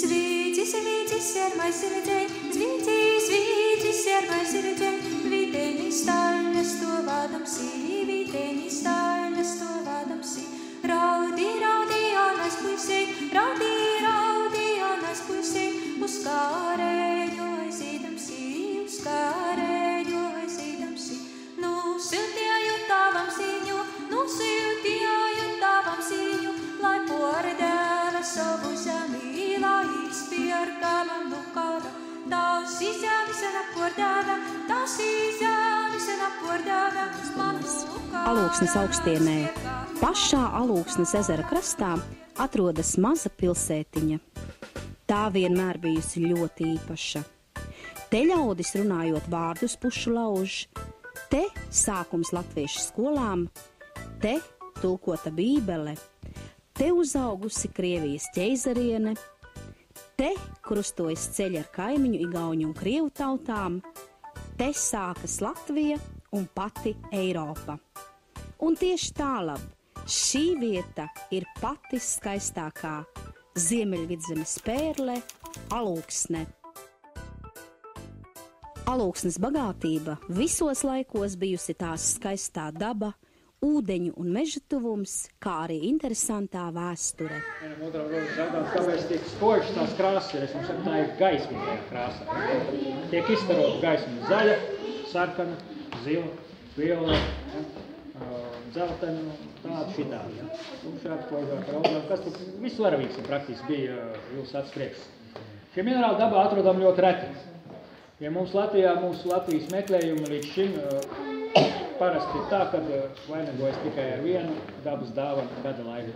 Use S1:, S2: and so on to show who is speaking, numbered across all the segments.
S1: Svīci, svīci, sērmai sirdei, svīci, svīci, sērmai sirdei, viteņi staļas to vadamsi, viteņi staļas to vadamsi. Raudi, raudi, jaunais puisei, raudi, raudi, jaunais puisei, uz kāreņu aizīdamsi, uz kāreņu aizīdamsi. Nu siltēju tavam ziņu, nu siltēju tavam ziņu, lai pordēva savu zemi, lai izpierka man nu kara. Tās izjāvisena pordēva, tās izjāvisena pordēva, man nu kara.
S2: Alūksnes augstienē, pašā Alūksnes ezera krastā, atrodas maza pilsētiņa. Tā vienmēr bijusi ļoti īpaša. Te ļaudis runājot vārdus pušu lauž, te sākums latviešu skolām, te tulkota bībele, te uzaugusi Krievijas ķeizariene, te krustojas ceļi ar kaimiņu igauņu un krievu tautām, te sākas Latvija un pati Eiropa. Un tieši tālāk, šī vieta ir pati skaistākā Ziemeļvidzemes pērle Alūksne. Alūksnes bagātība visos laikos bijusi tās skaistā daba, ūdeņu un meža tuvums, kā arī interesantā vēsture.
S3: Vienam otram rodas jautājums, kāpēc tiek spojušas tās krāsas, es mums saku, tā ir gaisma tajā krāsā. Tiek izstarota gaisma zaļa, sarkana, zila, viola, dzeltena, tāda šitāda. Tumšāk, spožāk, raudāk, kas tur viss varavīgs praktiski bija jūsu acis priekš. Šie minerāli dabā atrodam ļoti reti. Ja mums Latvijā, mūsu Latvijas meklējumi līdz šim parasti ir tā, kad vainagojas tikai ar vienu dabas dāvanu gada laiku.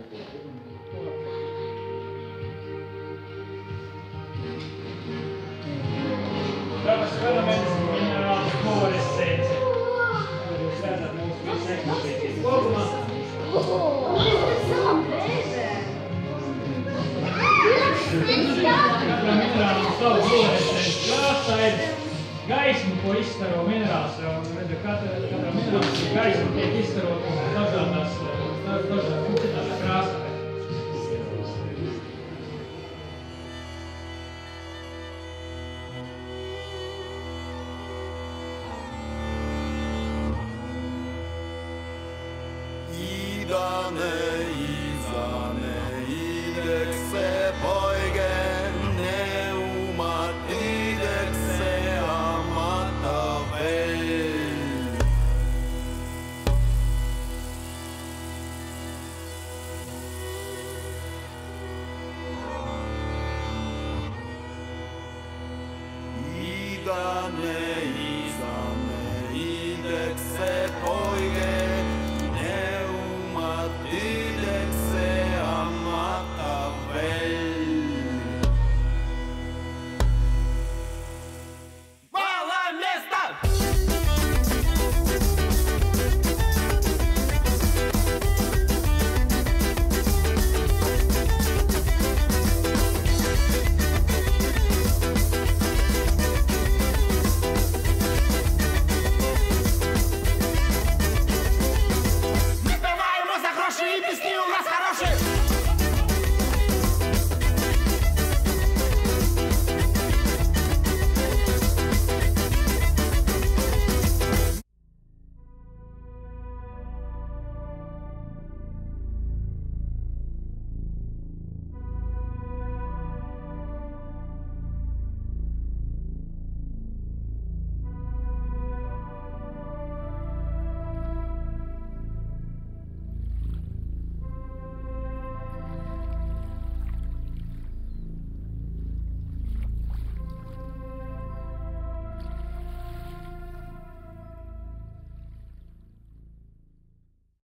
S3: Dabas fenomens minerāls fluorescence. Tur jūs redzat mūsu visu ekspozīcijas kopumā. Katram minerālam savu fluorescences krāsā ir gaisma, ko izstaro minerāls, un katram minerāls ir gaisma, tiek izstarot dažādās krāsā.
S4: Idane